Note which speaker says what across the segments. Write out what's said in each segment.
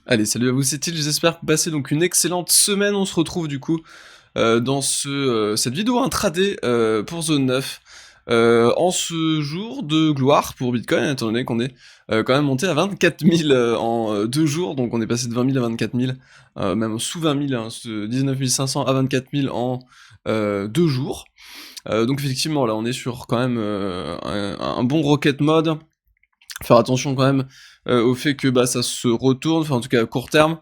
Speaker 1: Allez, salut à vous, c'est Il, j'espère que vous passez donc une excellente semaine. On se retrouve du coup dans cette vidéo intraday pour Zone 9. En ce jour de gloire pour Bitcoin, étant donné qu'on est quand même monté à 24 000 en 2 jours, donc on est passé de 20 000 à 24 000, même sous 20 000, hein, de 19 500 à 24 000 en 2 jours. Donc effectivement, là on est sur quand même un bon rocket mode. Faire attention quand même au fait que bah, ça se retourne, enfin en tout cas à court terme.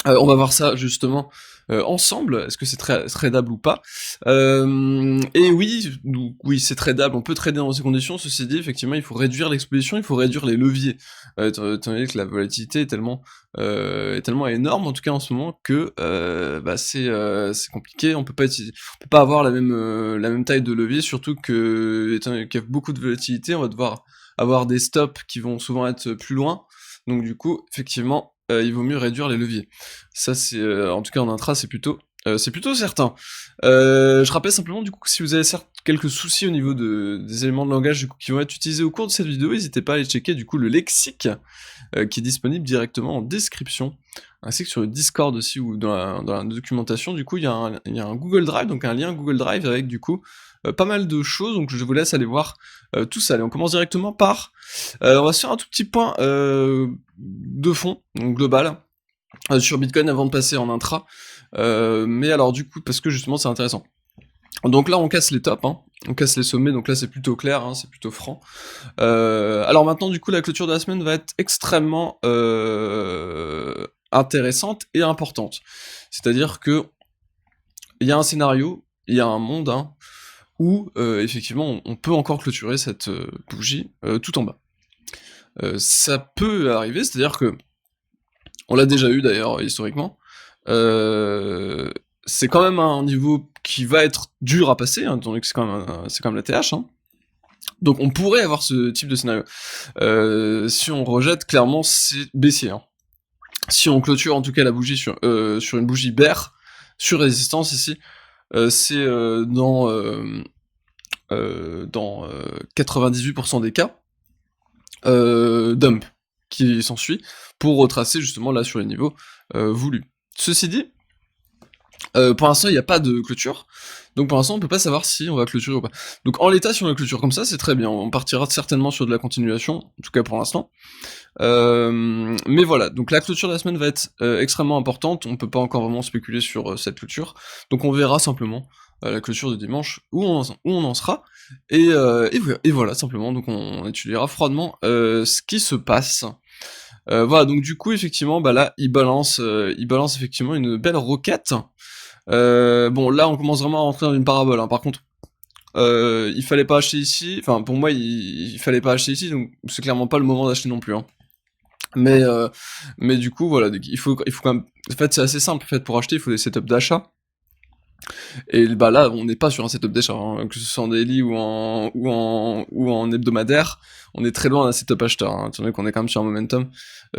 Speaker 1: On va voir ça justement ensemble, est-ce que c'est tradable ou pas. Et oui, oui c'est tradable, on peut trader dans ces conditions, ceci dit, effectivement il faut réduire l'exposition, il faut réduire les leviers, étant donné que la volatilité est tellement énorme en tout cas en ce moment que bah, c'est compliqué, on peut pas avoir la même taille de levier, surtout que étant donné qu'il y a beaucoup de volatilité, on va devoir avoir des stops qui vont souvent être plus loin, donc du coup effectivement il vaut mieux réduire les leviers. Ça, c'est en tout cas en intra, c'est plutôt certain. Je rappelle simplement du coup que si vous avez certes quelques soucis au niveau des éléments de langage du coup, qui vont être utilisés au cours de cette vidéo, n'hésitez pas à aller checker du coup le lexique qui est disponible directement en description, ainsi que sur le Discord aussi ou dans la documentation. Du coup, il y a un Google Drive, donc un lien Google Drive avec du coup pas mal de choses. Donc je vous laisse aller voir tout ça. Allez, on commence directement par on va se faire un tout petit point de fond, donc global, sur Bitcoin avant de passer en intra. Mais alors du coup, parce que justement c'est intéressant. Donc là on casse les tops, hein, on casse les sommets, donc là c'est plutôt clair, hein, c'est plutôt franc. Alors maintenant du coup la clôture de la semaine va être extrêmement intéressante et importante. C'est-à-dire que il y a un scénario, il y a un monde, hein, où effectivement on peut encore clôturer cette bougie tout en bas. Ça peut arriver, c'est-à-dire que on l'a déjà eu d'ailleurs historiquement. C'est quand même un niveau qui va être dur à passer, hein, étant donné que c'est quand même la TH. Hein. Donc on pourrait avoir ce type de scénario. Si on rejette, clairement c'est baissier. Hein. Si on clôture en tout cas la bougie sur une bougie bear, sur résistance ici, c'est dans 98% des cas, dump qui s'ensuit pour retracer justement là sur les niveaux voulus. Ceci dit, pour l'instant il n'y a pas de clôture, donc pour l'instant on peut pas savoir si on va clôturer ou pas. Donc en l'état, si on a clôture comme ça, c'est très bien, on partira certainement sur de la continuation, en tout cas pour l'instant. Mais voilà, donc la clôture de la semaine va être extrêmement importante, on peut pas encore vraiment spéculer sur cette clôture, donc on verra simplement la clôture de dimanche où on en sera, et voilà simplement, donc on étudiera froidement ce qui se passe. Voilà, donc du coup effectivement, bah là il balance effectivement une belle roquette. Bon là on commence vraiment à rentrer dans une parabole, hein. Par contre il fallait pas acheter ici, enfin pour moi il fallait pas acheter ici, donc c'est clairement pas le moment d'acheter non plus, hein. Mais du coup voilà, il faut quand même, en fait c'est assez simple, en fait pour acheter il faut des setups d'achat, et bah là on n'est pas sur un setup d'achat, hein, que ce soit en daily ou en hebdomadaire, on est très loin d'un setup acheteur, hein, étant donné qu'on est quand même sur un momentum.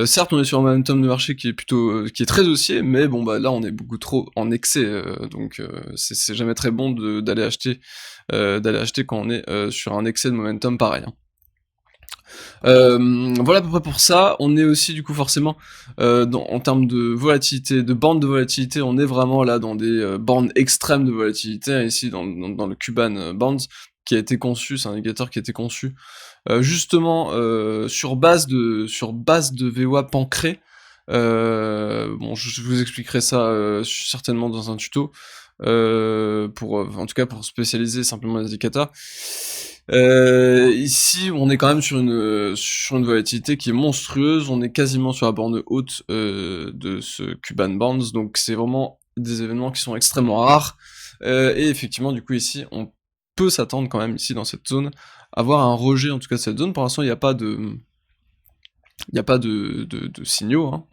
Speaker 1: Certes on est sur un momentum de marché qui est plutôt qui est très haussier, mais bon bah là on est beaucoup trop en excès, donc c'est jamais très bon d'aller acheter quand on est sur un excès de momentum pareil, hein. Voilà à peu près pour ça. On est aussi du coup forcément en termes de volatilité, de bande de volatilité, on est vraiment là dans des bandes extrêmes de volatilité, hein, ici dans le Cuban Bands, qui a été conçu, c'est un indicateur qui a été conçu justement sur base de VWAP ancré. Bon, je vous expliquerai ça certainement dans un tuto, en tout cas pour spécialiser simplement les indicateurs. Ici, on est quand même sur une volatilité qui est monstrueuse, on est quasiment sur la borne haute de ce Cuban Bonds, donc c'est vraiment des événements qui sont extrêmement rares, et effectivement, du coup, ici, on peut s'attendre quand même, ici, dans cette zone, à avoir un rejet, en tout cas, de cette zone. Pour l'instant, il n'y a pas de signaux, hein.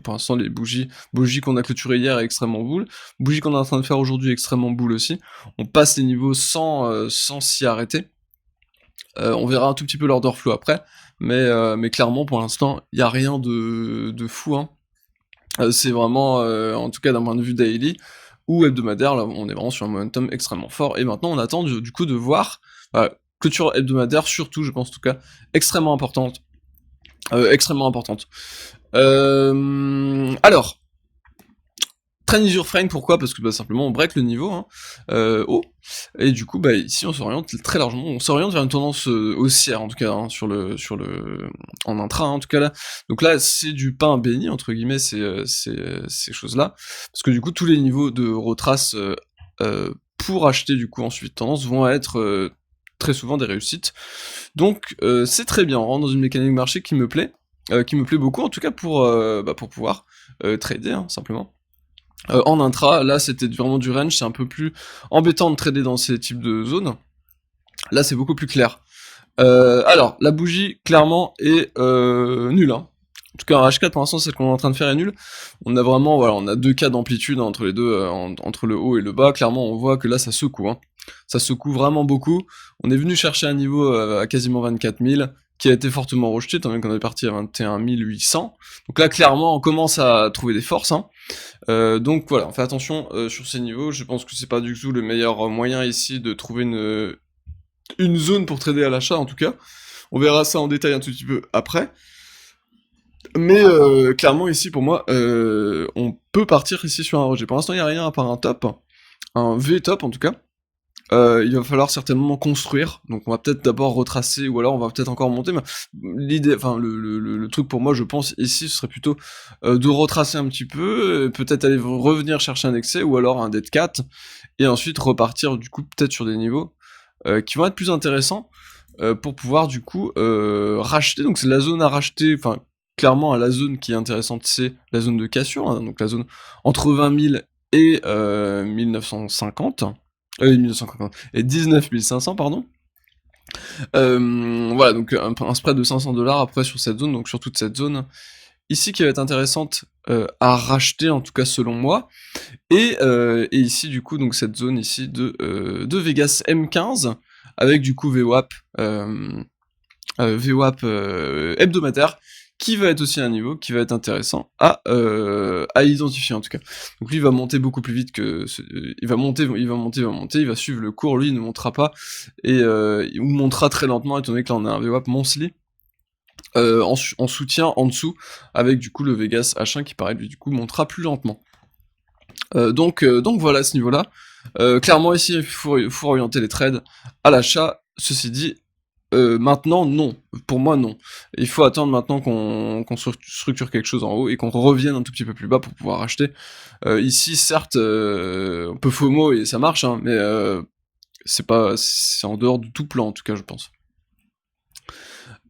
Speaker 1: Pour l'instant, les bougies qu'on a clôturées hier est extrêmement bull, bougie qu'on est en train de faire aujourd'hui est extrêmement bull aussi. On passe les niveaux sans s'y arrêter. On verra un tout petit peu l'order flow après, mais clairement pour l'instant il y a rien de fou, hein. C'est vraiment, en tout cas d'un point de vue daily ou hebdomadaire, là on est vraiment sur un momentum extrêmement fort, et maintenant on attend du coup de voir clôture hebdomadaire surtout, je pense en tout cas extrêmement importante. Alors, Train is your friend, pourquoi? Parce que bah, simplement on break le niveau hein, haut, et du coup bah ici on s'oriente très largement, on s'oriente vers une tendance haussière en tout cas hein, en intra hein, en tout cas là. Donc là c'est du pain béni entre guillemets ces choses-là, parce que du coup tous les niveaux de retrace pour acheter du coup en suivi de tendance vont être très souvent des réussites. Donc c'est très bien, on rentre dans une mécanique de marché qui me plaît beaucoup en tout cas pour pouvoir trader hein, simplement. En intra, là c'était vraiment du range, c'est un peu plus embêtant de trader dans ces types de zones. Là c'est beaucoup plus clair. Alors, la bougie, clairement, est nulle. Hein. En tout cas, un H4 pour l'instant, celle qu'on est en train de faire est nulle. On a vraiment, voilà, on a 2 cas d'amplitude hein, entre les deux, entre le haut et le bas. Clairement, on voit que là, ça secoue. Hein. Ça secoue vraiment beaucoup. On est venu chercher un niveau à quasiment 24 000, qui a été fortement rejeté, étant donné qu'on est parti à 21 800. Donc là, clairement, on commence à trouver des forces. Hein. Donc voilà, on fait attention sur ces niveaux. Je pense que c'est pas du tout le meilleur moyen ici de trouver une zone pour trader à l'achat en tout cas. On verra ça en détail un tout petit peu après. Mais clairement ici pour moi, on peut partir ici sur un rejet. Pour l'instant il n'y a rien à part un top, un V top en tout cas. Il va falloir certainement construire, donc on va peut-être d'abord retracer, ou alors on va peut-être encore monter, mais l'idée, enfin le truc pour moi je pense ici ce serait plutôt de retracer un petit peu, peut-être aller revenir chercher un excès, ou alors un dead cat, et ensuite repartir du coup peut-être sur des niveaux qui vont être plus intéressants, pour pouvoir du coup racheter, donc c'est la zone à racheter, enfin clairement la zone qui est intéressante c'est la zone de cassure, hein, donc la zone entre 20 000 et 1950, 1950, et 19 500 pardon. Voilà, donc un spread de 500$ après sur cette zone, donc sur toute cette zone, ici qui va être intéressante à racheter en tout cas selon moi, et ici du coup donc cette zone ici de Vegas M15, avec du coup VWAP, hebdomadaire, qui va être aussi un niveau qui va être intéressant à identifier en tout cas. Donc lui il va monter beaucoup plus vite que il va monter, il va suivre le cours, lui il ne montera pas, et il montera très lentement étant donné que là on a un VWAP monthly en soutien en dessous, avec du coup le Vegas H1 qui paraît lui du coup montera plus lentement. Donc voilà à ce niveau-là. Clairement ici il faut orienter les trades à l'achat. Ceci dit, maintenant non, pour moi non. Il faut attendre maintenant qu'on structure quelque chose en haut et qu'on revienne un tout petit peu plus bas pour pouvoir acheter. Ici certes on peut FOMO et ça marche, hein, mais c'est en dehors de tout plan en tout cas je pense.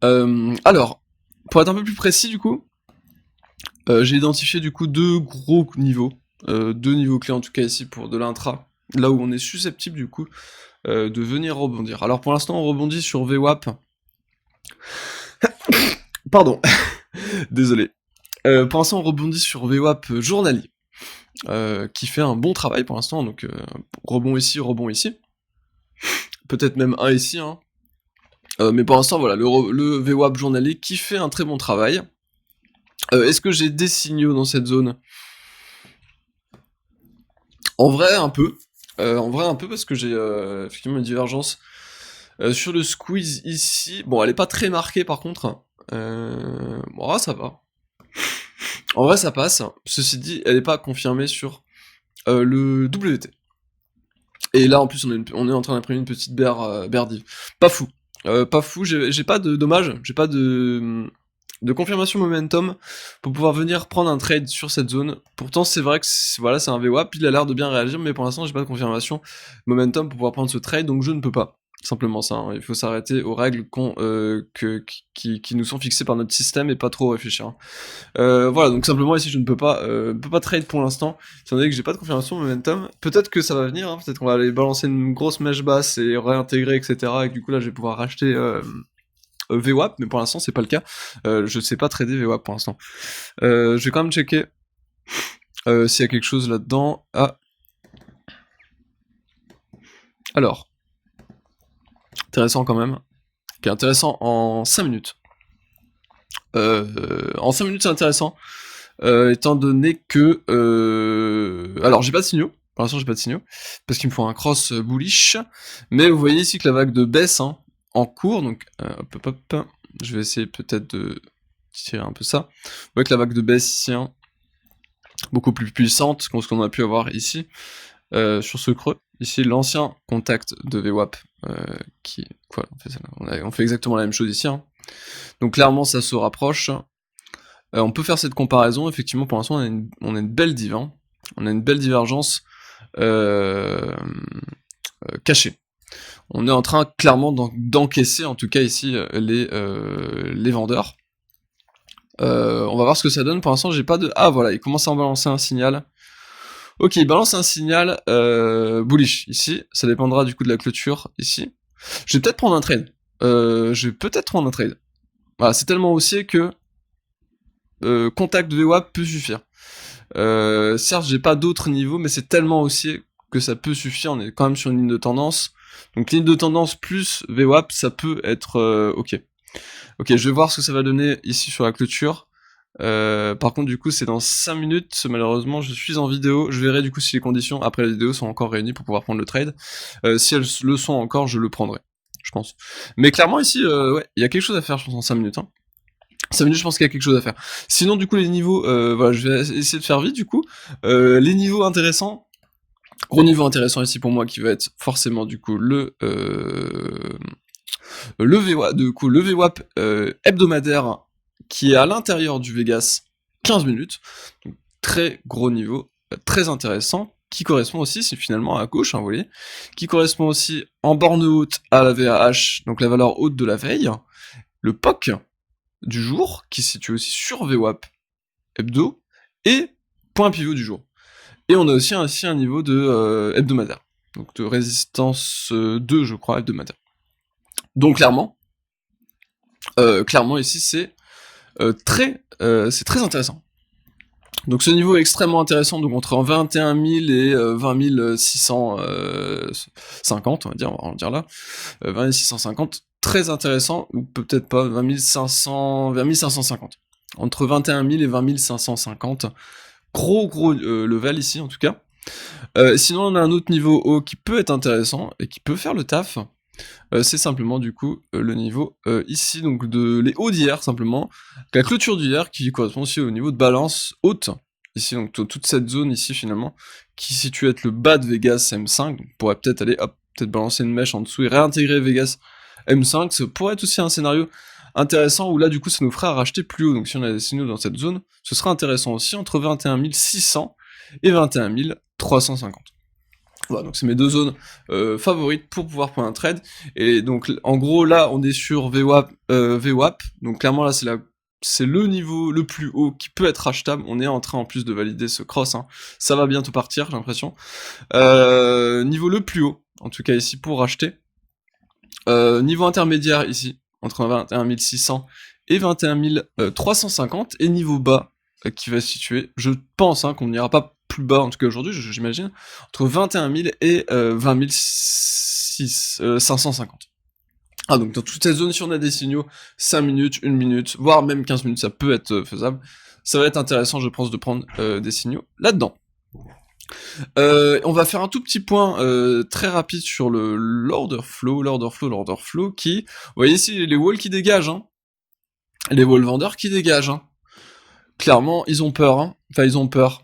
Speaker 1: Alors, pour être un peu plus précis du coup, j'ai identifié du coup deux gros niveaux, deux niveaux clés en tout cas ici pour de l'intra, là où on est susceptible du coup de venir rebondir. Alors pour l'instant on rebondit sur VWAP. Pardon, désolé. Pour l'instant on rebondit sur VWAP journalier, qui fait un bon travail pour l'instant, donc rebond ici, peut-être même un ici, hein. Mais pour l'instant voilà, le VWAP journalier qui fait un très bon travail. Est-ce que j'ai des signaux dans cette zone? En vrai un peu, parce que j'ai effectivement une divergence sur le squeeze ici. Bon, elle est pas très marquée par contre. Bon, ça va. En vrai, ça passe. Ceci dit, elle est pas confirmée sur le WT. Et là, en plus, on est en train d'imprimer une petite bear div. Pas fou. Pas fou, j'ai pas de dommage, j'ai pas de confirmation momentum pour pouvoir venir prendre un trade sur cette zone. Pourtant, c'est vrai que voilà, c'est un VWAP, il a l'air de bien réagir, mais pour l'instant, j'ai pas de confirmation momentum pour pouvoir prendre ce trade, donc je ne peux pas. Simplement ça, hein. Il faut s'arrêter aux règles qui nous sont fixées par notre système et pas trop réfléchir. Hein. Voilà, donc simplement ici je ne peux pas trade pour l'instant, étant donné que j'ai pas de confirmation momentum. Peut-être que ça va venir, hein. Peut-être qu'on va aller balancer une grosse mèche basse et réintégrer, etc. Et que du coup là je vais pouvoir racheter VWAP, mais pour l'instant c'est pas le cas. Je sais pas trader VWAP pour l'instant. Je vais quand même checker s'il y a quelque chose là-dedans. Ah. Alors. Intéressant quand même. Qui est intéressant en 5 minutes. En 5 minutes c'est intéressant. Étant donné que... Alors j'ai pas de signaux. Pour l'instant j'ai pas de signaux. Parce qu'il me faut un cross bullish. Mais vous voyez ici que la vague de baisse hein, en cours. Donc hop. Je vais essayer peut-être de tirer un peu ça. Vous voyez que la vague de baisse ici, hein, beaucoup plus puissante que ce qu'on a pu avoir ici, sur ce creux. Ici, l'ancien contact de VWAP, on fait exactement la même chose ici, hein. Donc clairement, ça se rapproche. On peut faire cette comparaison, effectivement, pour l'instant, on a une belle div, hein. On a une belle divergence cachée. On est en train, clairement, d'encaisser, en tout cas ici, les vendeurs. On va voir ce que ça donne. Pour l'instant, j'ai pas de... Ah, voilà, il commence à en balancer un signal. Ok, il balance un signal bullish, ici. Ça dépendra, du coup, de la clôture, ici. Je vais peut-être prendre un trade. Voilà, c'est tellement haussier que contact de VWAP peut suffire. Certes, j'ai pas d'autres niveaux, mais c'est tellement haussier que ça peut suffire. On est quand même sur une ligne de tendance. Donc ligne de tendance plus VWAP, ça peut être ok. Ok, je vais voir ce que ça va donner ici sur la clôture. Par contre, du coup, c'est dans 5 minutes. Malheureusement, je suis en vidéo. Je verrai du coup si les conditions après la vidéo sont encore réunies pour pouvoir prendre le trade. Si elles le sont encore, je le prendrai, je pense. Mais clairement, ici, ouais, il y a quelque chose à faire, je pense, en 5 minutes. Hein. 5 minutes, je pense qu'il y a quelque chose à faire. Sinon, du coup, les niveaux, voilà, je vais essayer de faire vite, du coup. Les niveaux intéressants, gros niveau intéressant ici pour moi, qui va être forcément, du coup, le VWAP hebdomadaire, qui est à l'intérieur du Vegas 15 minutes. Donc, très gros niveau, très intéressant, qui correspond aussi, c'est finalement à gauche, hein, vous voyez, qui correspond aussi en borne haute à la VAH, donc la valeur haute de la veille, le POC, du jour, qui se situe aussi sur VWAP hebdo, et point pivot du jour. Et on a aussi un niveau de hebdomadaire, donc de résistance 2, je crois, hebdomadaire. Donc clairement ici c'est très intéressant. Donc ce niveau est extrêmement intéressant, donc entre 21 000 et 20 650, on va dire là, 20 650, très intéressant, ou peut-être pas, 20 550. Entre 21 000 et 20 550, gros level ici en tout cas. Sinon on a un autre niveau haut qui peut être intéressant, et qui peut faire le taf, c'est simplement du coup le niveau ici, donc les hauts d'hier simplement, la clôture d'hier qui correspond aussi au niveau de balance haute, ici donc toute cette zone ici finalement, qui situe être le bas de Vegas M5, donc on pourrait peut-être aller, hop, peut-être balancer une mèche en dessous et réintégrer Vegas M5, ça pourrait être aussi un scénario intéressant, où là du coup ça nous fera racheter plus haut, donc si on a des signaux dans cette zone, ce sera intéressant aussi, entre 21 600 et 21 350. Voilà, donc c'est mes deux zones favorites pour pouvoir prendre un trade. Et donc en gros là on est sur VWAP, donc clairement là c'est le niveau le plus haut qui peut être achetable. On est en train en plus de valider ce cross, hein. Ça va bientôt partir, j'ai l'impression. Niveau le plus haut, en tout cas ici pour racheter. Niveau intermédiaire ici, entre 21 600 et 21 350, et niveau bas qui va se situer, je pense hein, qu'on n'ira pas plus bas, en tout cas aujourd'hui, j'imagine, entre 21 000 et 20 550. Ah, donc dans toute cette zone, si on a des signaux, 5 minutes, 1 minute, voire même 15 minutes, ça peut être faisable. Ça va être intéressant, je pense, de prendre des signaux là-dedans. On va faire un tout petit point très rapide sur l'order flow qui... Vous voyez ici les walls qui dégagent, hein. Les wall vendeurs qui dégagent, hein. Clairement, ils ont peur, hein. Enfin, ils ont peur.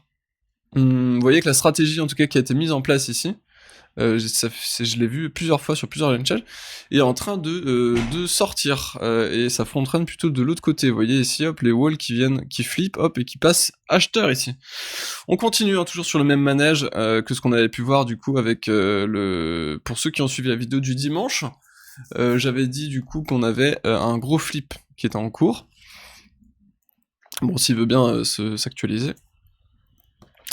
Speaker 1: Vous voyez que la stratégie, en tout cas, qui a été mise en place ici, je l'ai vu plusieurs fois sur plusieurs launches, est en train de sortir, et ça frontraîne plutôt de l'autre côté. Vous voyez ici, hop, les walls qui flippent, hop, et qui passent acheteurs ici. On continue, hein, toujours sur le même manège que ce qu'on avait pu voir, du coup, avec pour ceux qui ont suivi la vidéo du dimanche, j'avais dit, du coup, qu'on avait un gros flip qui était en cours. Bon, s'il veut bien s'actualiser.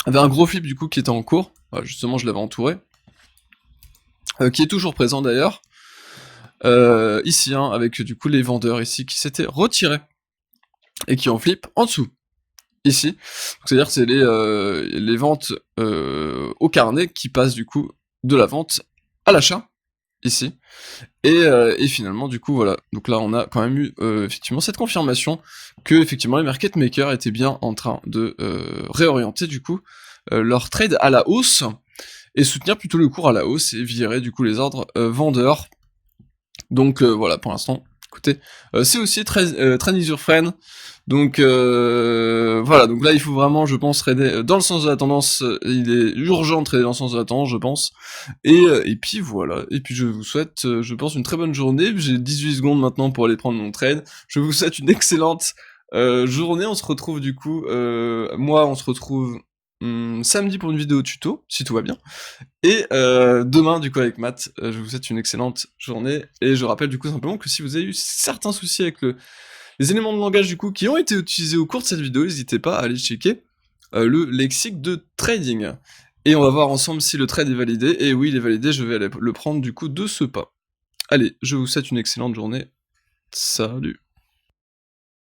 Speaker 1: Il y avait un gros flip du coup qui était en cours, justement je l'avais entouré, qui est toujours présent d'ailleurs, ici, hein, avec du coup les vendeurs ici qui s'étaient retirés, et qui ont flip en dessous, ici, c'est-à-dire que c'est les ventes au carnet qui passent du coup de la vente à l'achat, ici, et finalement du coup voilà, donc là on a quand même eu effectivement cette confirmation que effectivement les market makers étaient bien en train de réorienter du coup leur trade à la hausse, et soutenir plutôt le cours à la hausse, et virer du coup les ordres vendeurs. Donc voilà, pour l'instant Écoutez, c'est aussi Trend is your friend. Donc voilà, donc là il faut vraiment, je pense, trader dans le sens de la tendance. Il est urgent de trader dans le sens de la tendance, je pense. Et puis voilà, et puis je vous souhaite, je pense, une très bonne journée. J'ai 18 secondes maintenant pour aller prendre mon trade. Je vous souhaite une excellente journée. On se retrouve du coup, moi on se retrouve samedi pour une vidéo tuto, si tout va bien. Et demain, du coup, avec Matt, je vous souhaite une excellente journée. Et je rappelle du coup simplement que si vous avez eu certains soucis avec les éléments de langage du coup qui ont été utilisés au cours de cette vidéo, n'hésitez pas à aller checker le lexique de trading. Et on va voir ensemble si le trade est validé. Et oui, il est validé, je vais aller le prendre du coup de ce pas. Allez, je vous souhaite une excellente journée. Salut.